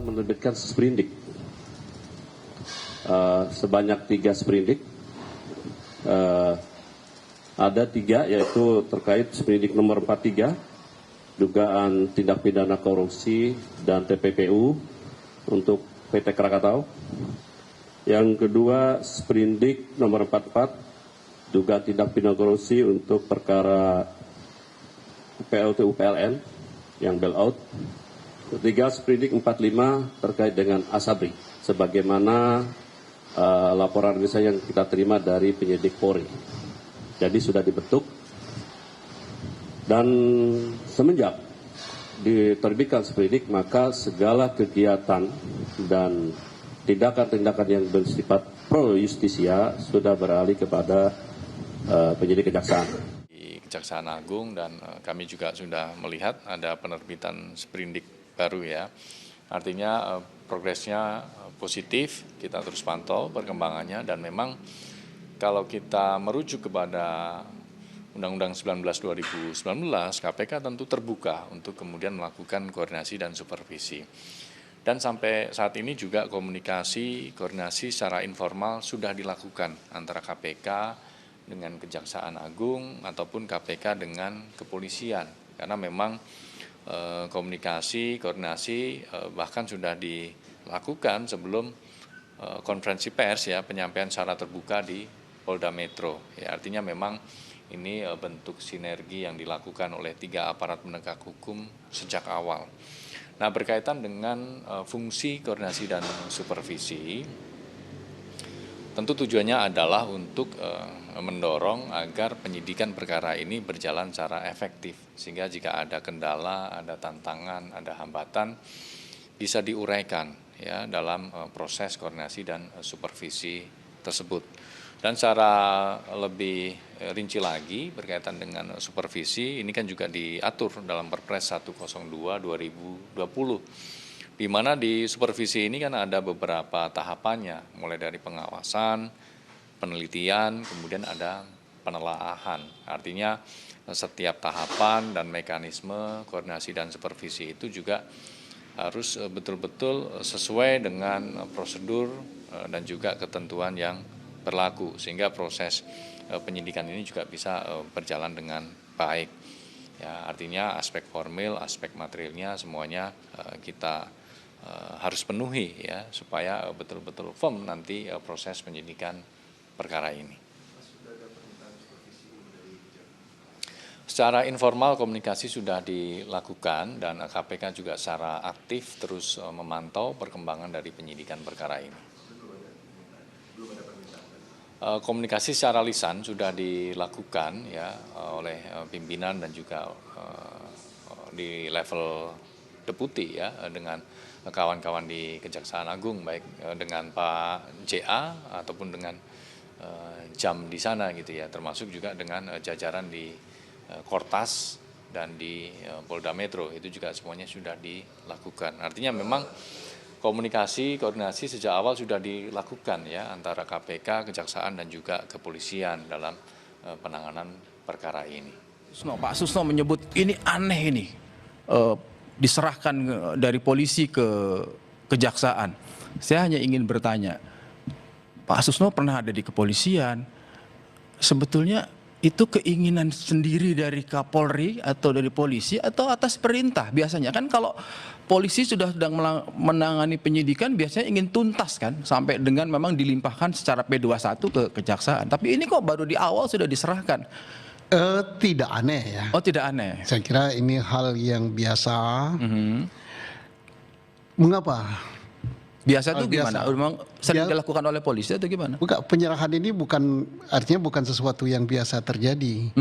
menerbitkan sprindik sebanyak 3 sprindik. Ada 3, yaitu terkait sprindik nomor 43, dugaan tindak pidana korupsi dan TPPU untuk PT Krakatau. Yang kedua, sprindik nomor 44, dugaan tindak pidana korupsi untuk perkara PLTU PLN yang bailout. Ketiga, sprindik 45 terkait dengan Asabri, sebagaimana laporan yang kita terima dari penyidik Polri. Jadi sudah dibentuk. Dan semenjak diterbitkan sprindik, maka segala kegiatan dan tindakan-tindakan yang bersifat pro justisia sudah beralih kepada penyidik kejaksaan. Di Kejaksaan Agung, dan kami juga sudah melihat ada penerbitan sprindik baru ya. Artinya progresnya positif, kita terus pantau perkembangannya, dan memang kalau kita merujuk kepada Undang-Undang 19 2019, KPK tentu terbuka untuk kemudian melakukan koordinasi dan supervisi. Dan sampai saat ini juga koordinasi secara informal sudah dilakukan antara KPK dengan Kejaksaan Agung ataupun KPK dengan kepolisian. Karena memang koordinasi bahkan sudah dilakukan sebelum konferensi pers ya, penyampaian secara terbuka di Polda Metro. Ya, artinya memang ini bentuk sinergi yang dilakukan oleh 3 aparat penegak hukum sejak awal. Nah, berkaitan dengan fungsi koordinasi dan supervisi, tentu tujuannya adalah untuk mendorong agar penyidikan perkara ini berjalan secara efektif, sehingga jika ada kendala, ada tantangan, ada hambatan, bisa diuraikan ya dalam proses koordinasi dan supervisi tersebut. Dan secara lebih rinci lagi berkaitan dengan supervisi, ini kan juga diatur dalam Perpres 102/2020, di mana di supervisi ini kan ada beberapa tahapannya, mulai dari pengawasan, penelitian, kemudian ada penelaahan. Artinya setiap tahapan dan mekanisme koordinasi dan supervisi itu juga harus betul-betul sesuai dengan prosedur dan juga ketentuan yang berlaku, sehingga proses penyidikan ini juga bisa berjalan dengan baik. Ya, artinya aspek formil, aspek materialnya semuanya kita harus penuhi ya, supaya betul-betul firm nanti proses penyidikan perkara ini. Secara informal komunikasi sudah dilakukan, dan KPK juga secara aktif terus memantau perkembangan dari penyidikan perkara ini. Komunikasi secara lisan sudah dilakukan ya oleh pimpinan dan juga di level deputi ya, dengan kawan-kawan di Kejaksaan Agung, baik dengan Pak JA ataupun dengan jam di sana gitu ya, termasuk juga dengan jajaran di Kortas dan di Polda Metro, itu juga semuanya sudah dilakukan. Artinya memang koordinasi sejak awal sudah dilakukan ya antara KPK, Kejaksaan dan juga kepolisian dalam penanganan perkara ini. Pak Susno menyebut ini aneh ini, diserahkan dari polisi ke Kejaksaan. Saya hanya ingin bertanya, Pak Susno pernah ada di kepolisian, sebetulnya itu keinginan sendiri dari Kapolri atau dari polisi atau atas perintah? Biasanya kan kalau polisi sudah sedang menangani penyidikan biasanya ingin tuntas kan, sampai dengan memang dilimpahkan secara P21 ke Kejaksaan. Tapi ini kok baru di awal sudah diserahkan? Tidak aneh ya. Oh, tidak aneh. Saya kira ini hal yang biasa. Mengapa? Biasa itu gimana? Memang sering dilakukan oleh polisi atau gimana? Bukan, penyerahan ini artinya bukan sesuatu yang biasa terjadi,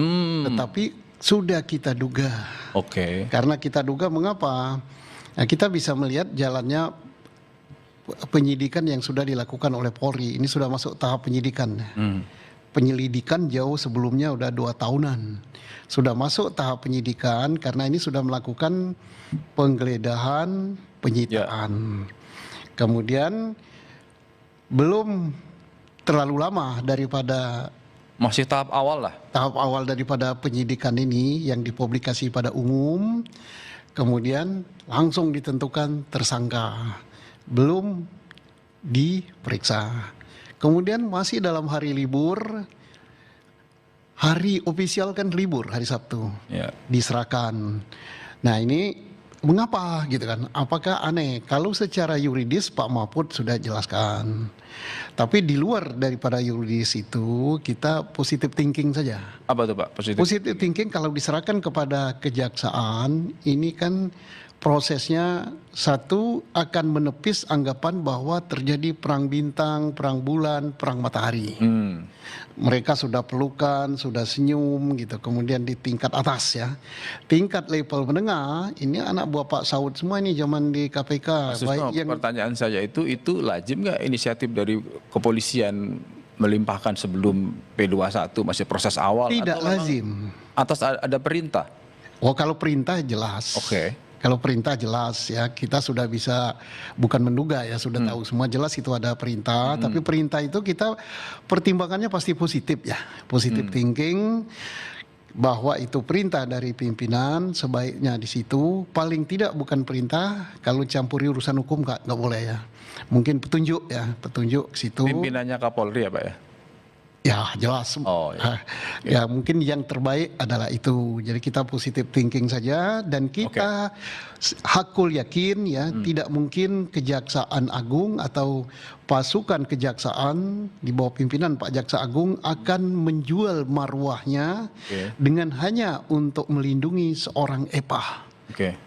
tetapi sudah kita duga. Oke. Karena kita duga, mengapa? Nah, kita bisa melihat jalannya penyidikan yang sudah dilakukan oleh Polri. Ini sudah masuk tahap penyidikan. Penyelidikan jauh sebelumnya udah 2 tahunan. Sudah masuk tahap penyidikan karena ini sudah melakukan penggeledahan, penyitaan. Kemudian belum terlalu lama daripada masih tahap awal lah. Tahap awal daripada penyidikan ini yang dipublikasi pada umum, kemudian langsung ditentukan tersangka. belum diperiksa. Kemudian masih dalam hari libur, hari ofisial kan libur, hari Sabtu, diserahkan. Nah ini mengapa gitu kan? Apakah aneh? Kalau secara yuridis Pak Mahfud sudah jelaskan. Tapi di luar daripada yuridis itu kita positive thinking saja. Apa tuh Pak? Positive thinking kalau diserahkan kepada kejaksaan ini kan prosesnya satu akan menepis anggapan bahwa terjadi perang bintang, perang bulan, perang matahari. Mereka sudah pelukan, sudah senyum gitu. Kemudian di tingkat atas ya, tingkat level menengah ini anak buah Pak Saud semua ini zaman di KPK. Pertanyaan saya itu lazim nggak inisiatif dari kepolisian melimpahkan sebelum P21 masih proses awal? Tidak lazim. Atas ada perintah? Oh kalau perintah jelas. Oke. Kalau perintah jelas ya, kita sudah bisa bukan menduga ya, sudah tahu semua jelas itu ada perintah, tapi perintah itu kita pertimbangannya pasti positif ya, positif thinking bahwa itu perintah dari pimpinan, sebaiknya di situ paling tidak bukan perintah, kalau campuri urusan hukum nggak boleh ya, mungkin petunjuk ya, petunjuk ke situ. Pimpinannya Kapolri ya Pak ya? Ya jelas, ya mungkin yang terbaik adalah itu. Jadi kita positive thinking saja dan kita hakul yakin ya tidak mungkin Kejaksaan Agung atau pasukan kejaksaan di bawah pimpinan Pak Jaksa Agung akan menjual marwahnya dengan hanya untuk melindungi seorang EPA.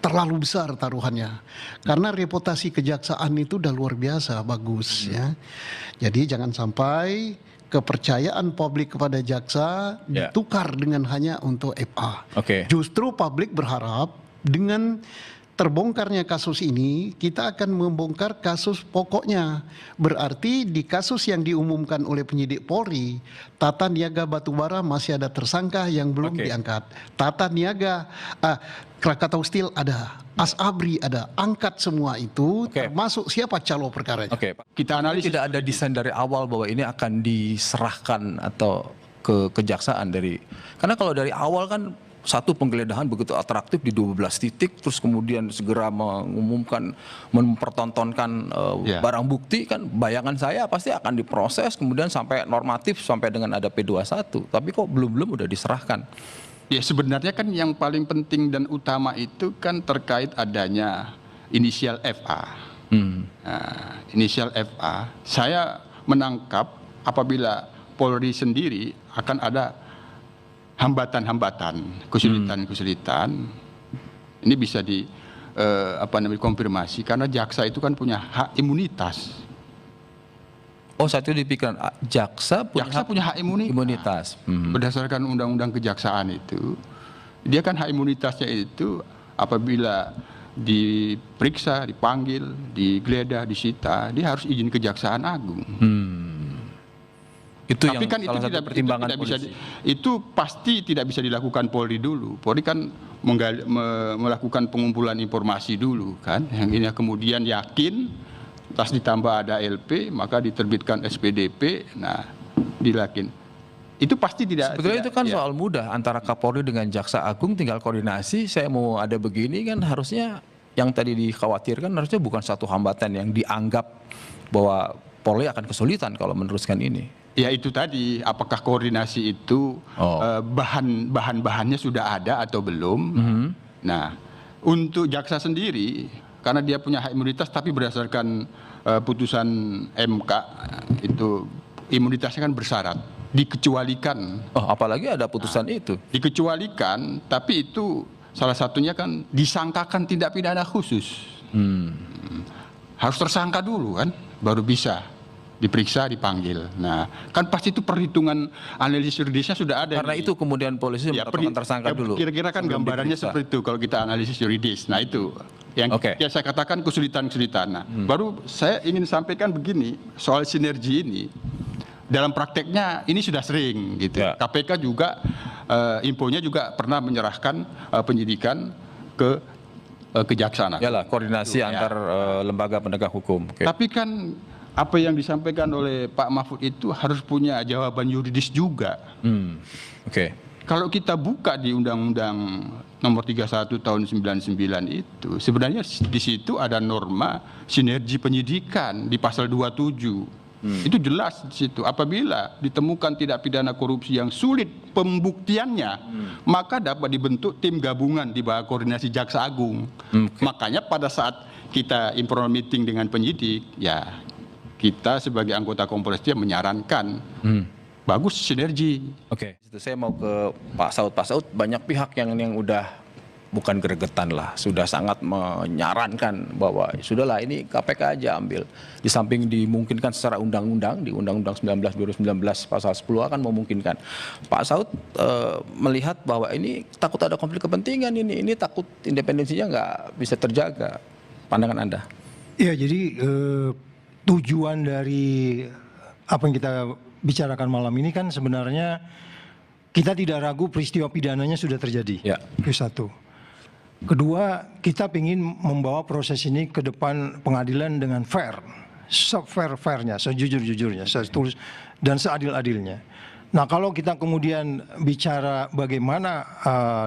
Terlalu besar taruhannya karena reputasi kejaksaan itu udah luar biasa bagus ya. Jadi jangan sampai kepercayaan publik kepada jaksa ditukar dengan hanya untuk FA. Justru publik berharap dengan terbongkarnya kasus ini kita akan membongkar kasus pokoknya. Berarti di kasus yang diumumkan oleh penyidik Polri, Tata Niaga Batubara masih ada tersangka yang belum diangkat. Tata Niaga Krakatau Steel ada, Asabri ada, angkat semua itu termasuk siapa calo perkaranya. Kita analisis tidak ada desain dari awal bahwa ini akan diserahkan atau ke kejaksaan karena kalau dari awal kan satu penggeledahan begitu atraktif di 12 titik terus kemudian segera mengumumkan mempertontonkan barang bukti kan bayangan saya pasti akan diproses kemudian sampai normatif sampai dengan ada P21 tapi kok belum udah diserahkan. Ya sebenarnya kan yang paling penting dan utama itu kan terkait adanya inisial FA. Nah, inisial FA, saya menangkap apabila Polri sendiri akan ada hambatan-hambatan, kesulitan-kesulitan. Ini bisa konfirmasi karena jaksa itu kan punya hak imunitas. Oh, saat itu dipikirkan jaksa punya hak imunitas. Berdasarkan undang-undang kejaksaan itu, dia kan hak imunitasnya itu apabila diperiksa, dipanggil, digeledah, disita, dia harus izin Kejaksaan Agung. Itu tapi kan itu tidak bisa itu pasti tidak bisa dilakukan Polri dulu. Polri kan melakukan pengumpulan informasi dulu kan, yang ini kemudian yakin. Tas ditambah ada LP, maka diterbitkan SPDP, nah dilakin. Itu pasti tidak. Sebetulnya itu kan soal mudah antara Kapolri dengan Jaksa Agung tinggal koordinasi. Saya mau ada begini kan harusnya yang tadi dikhawatirkan harusnya bukan satu hambatan yang dianggap bahwa Polri akan kesulitan kalau meneruskan ini. Ya itu tadi, apakah koordinasi itu bahan-bahannya sudah ada atau belum? Nah, untuk jaksa sendiri karena dia punya hak imunitas tapi berdasarkan putusan MK itu imunitasnya kan bersyarat, dikecualikan. Oh, apalagi ada putusan itu. Dikecualikan, tapi itu salah satunya kan disangkakan tindak pidana khusus. Harus tersangka dulu kan, baru bisa diperiksa, dipanggil. Nah, kan pasti itu perhitungan analisis yuridisnya sudah ada. Karena itu kemudian polisi menetapkan tersangka dulu. Kira-kira kan gambarannya seperti itu kalau kita analisis yuridis. Nah, itu yang saya katakan kesulitan-kesulitan. Nah, baru saya ingin sampaikan begini, soal sinergi ini. Dalam prakteknya ini sudah sering gitu. KPK juga infonya juga pernah menyerahkan penyidikan ke kejaksaan. Yalah, koordinasi antar lembaga penegak hukum. Tapi kan apa yang disampaikan oleh Pak Mahfud itu harus punya jawaban yuridis juga. kalau kita buka di Undang-Undang Nomor 31 Tahun 99 itu, sebenarnya di situ ada norma sinergi penyidikan di pasal 27. Itu jelas di situ. Apabila ditemukan tindak pidana korupsi yang sulit pembuktiannya, maka dapat dibentuk tim gabungan di bawah koordinasi Jaksa Agung. Makanya pada saat kita informal meeting dengan penyidik, ya kita sebagai anggota Komponas dia menyarankan bagus sinergi. Oke, saya mau ke Pak Saud. Pak Saud, banyak pihak yang udah bukan gregetan lah, sudah sangat menyarankan bahwa sudahlah ini KPK aja ambil. Di samping dimungkinkan secara undang-undang, di Undang-Undang 19 2019 pasal 10 akan memungkinkan. Pak Saud melihat bahwa ini takut ada konflik kepentingan, ini takut independensinya nggak bisa terjaga. Pandangan Anda? Ya, jadi tujuan dari apa yang kita bicarakan malam ini kan sebenarnya kita tidak ragu peristiwa pidananya sudah terjadi. Ya. Itu satu. Kedua, kita ingin membawa proses ini ke depan pengadilan dengan fair, se-fair-fairnya, sejujur-jujurnya, setulus dan seadil-adilnya. Nah, kalau kita kemudian bicara bagaimana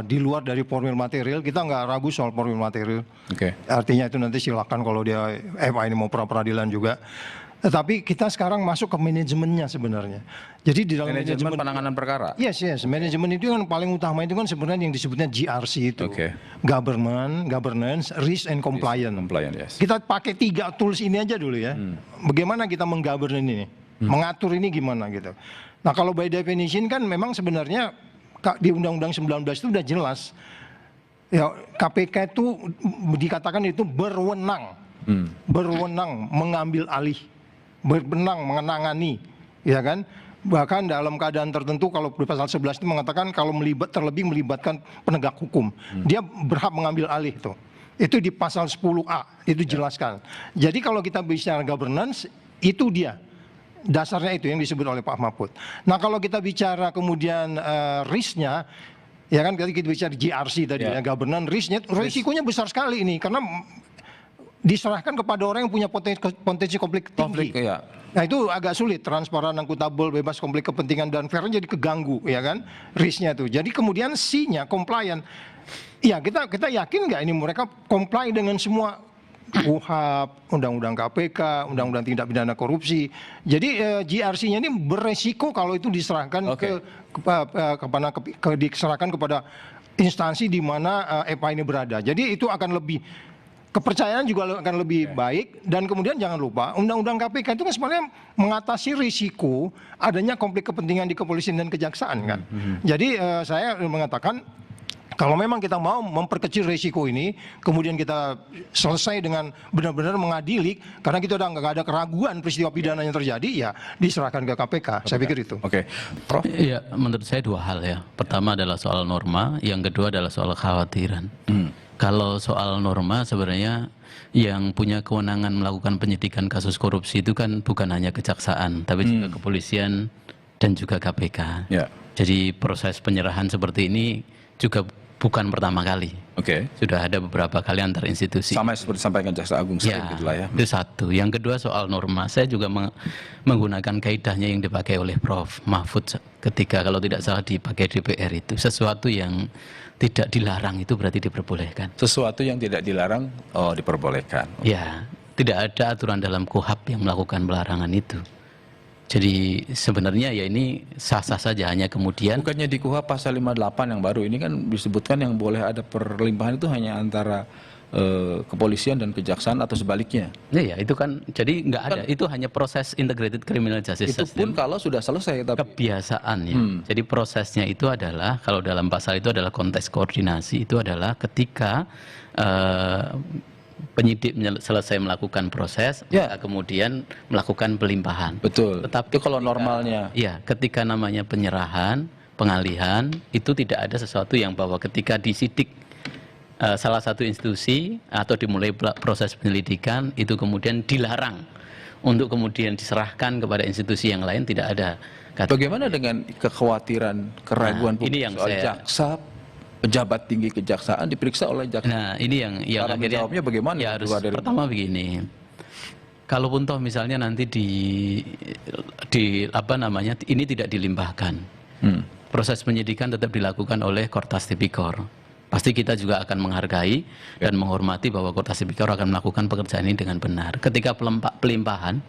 di luar dari formil material, kita nggak ragu soal formil material. Oke. Artinya itu nanti silakan kalau dia FA ini mau pra-peradilan juga. Tetapi kita sekarang masuk ke manajemennya sebenarnya. Jadi di dalam manajemen penanganan perkara. Yes. Manajemen itu kan paling utama itu kan sebenarnya yang disebutnya GRC itu. Governance, Risk and Compliance. Yes. Kita pakai 3 tools ini aja dulu ya. Bagaimana kita menggovern ini? Mengatur ini gimana gitu. Nah, kalau by definition kan memang sebenarnya di Undang-Undang 19 itu sudah jelas. Ya, KPK itu dikatakan itu berwenang. Berwenang mengambil alih, berwenang mengenangani, ya kan? Bahkan dalam keadaan tertentu kalau di pasal 11 itu mengatakan kalau terlebih melibatkan penegak hukum, dia berhak mengambil alih itu. Itu di pasal 10A itu jelaskan. Jadi kalau kita bicara governance itu dia. Dasarnya itu yang disebut oleh Pak Mahfud. Nah, kalau kita bicara kemudian risknya, ya kan kita bicara GRC tadi ya, governance risknya, risikonya besar sekali ini karena diserahkan kepada orang yang punya potensi konflik tinggi. Ya. Nah, itu agak sulit, transparan, akuntabel, bebas konflik kepentingan dan fair jadi keganggu, ya kan, risknya itu. Jadi kemudian C-nya compliant. Ya, kita yakin nggak ini mereka comply dengan semua KUHP, Undang-Undang KPK, Undang-Undang Tindak Pidana Korupsi. Jadi GRC-nya ini beresiko kalau itu diserahkan diserahkan kepada instansi di mana EPA ini berada. Jadi itu akan lebih kepercayaan juga akan lebih baik. Dan kemudian jangan lupa Undang-Undang KPK itu kan sebenarnya mengatasi risiko adanya konflik kepentingan di kepolisian dan kejaksaan kan. Jadi saya mengatakan kalau memang kita mau memperkecil risiko ini, kemudian kita selesai dengan benar-benar mengadili, karena kita udah nggak ada keraguan peristiwa pidana yang terjadi, ya diserahkan ke KPK. Saya pikir itu. Oke, Prof. Iya, menurut saya 2 hal ya. Pertama adalah soal norma, yang kedua adalah soal kekhawatiran. Kalau soal norma sebenarnya yang punya kewenangan melakukan penyidikan kasus korupsi itu kan bukan hanya kejaksaan, tapi juga kepolisian dan juga KPK. Yeah. Jadi proses penyerahan seperti ini juga bukan pertama kali. Sudah ada beberapa kali antar institusi. Sama seperti sampaikan Jaksa Agung ya, gitulah ya. Itu satu. Yang kedua soal norma. Saya juga menggunakan kaidahnya yang dipakai oleh Prof. Mahfud ketika kalau tidak salah dipakai DPR itu. Sesuatu yang tidak dilarang itu berarti diperbolehkan. Sesuatu yang tidak dilarang diperbolehkan. Ya, tidak ada aturan dalam KUHP yang melakukan pelarangan itu. Jadi sebenarnya ya ini sah-sah saja, hanya kemudian bukannya di KUHP pasal 58 yang baru ini kan disebutkan yang boleh ada perlimpahan itu hanya antara kepolisian dan kejaksaan atau sebaliknya. Ya itu kan jadi nggak ada, itu hanya proses integrated criminal justice system. Itu pun kalau sudah selesai tapi kebiasaannya. Jadi prosesnya itu adalah kalau dalam pasal itu adalah konteks koordinasi, itu adalah ketika penyidik selesai melakukan proses, kemudian melakukan pelimpahan. Betul. Tetapi itu kalau normalnya. Ya, ketika namanya penyerahan, pengalihan, itu tidak ada sesuatu yang bahwa ketika disidik salah satu institusi atau dimulai proses penyelidikan, itu kemudian dilarang untuk kemudian diserahkan kepada institusi yang lain, tidak ada. Bagaimana dengan kekhawatiran, keraguan ini yang soal jaksa? Pejabat tinggi kejaksaan diperiksa oleh jaksa. Nah, ini yang akhirnya menjawabnya bagaimana? Ya harus pertama begini. Kalaupun toh misalnya nanti di apa namanya ini tidak dilimpahkan. proses penyidikan tetap dilakukan oleh Kortas Tipikor. Pasti kita juga akan menghargai dan menghormati bahwa Kortas Tipikor akan melakukan pekerjaan ini dengan benar. Ketika pelimpahan,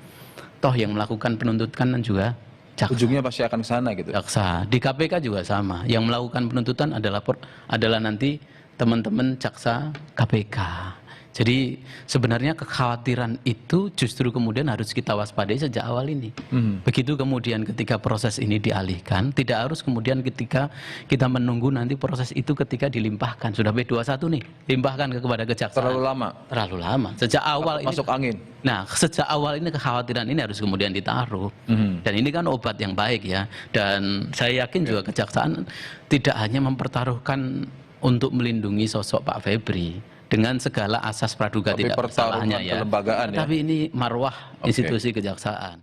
toh yang melakukan penuntutan juga jaksa. Ujungnya pasti akan ke sana gitu. Jaksa. Di KPK juga sama. Yang melakukan penuntutan adalah nanti teman-teman jaksa KPK. Jadi sebenarnya kekhawatiran itu justru kemudian harus kita waspadai sejak awal ini. Begitu kemudian ketika proses ini dialihkan, tidak harus kemudian ketika kita menunggu nanti proses itu ketika dilimpahkan. Sudah B21 nih, limpahkan kepada kejaksaan. Terlalu lama. Terlalu lama. Sejak awal masuk angin. Nah, sejak awal ini kekhawatiran ini harus kemudian ditaruh. Dan ini kan obat yang baik ya. Dan saya yakin juga kejaksaan tidak hanya mempertaruhkan untuk melindungi sosok Pak Febri dengan segala asas praduga tidak bersalahnya ya. Kelembagaan, tapi ini marwah institusi kejaksaan.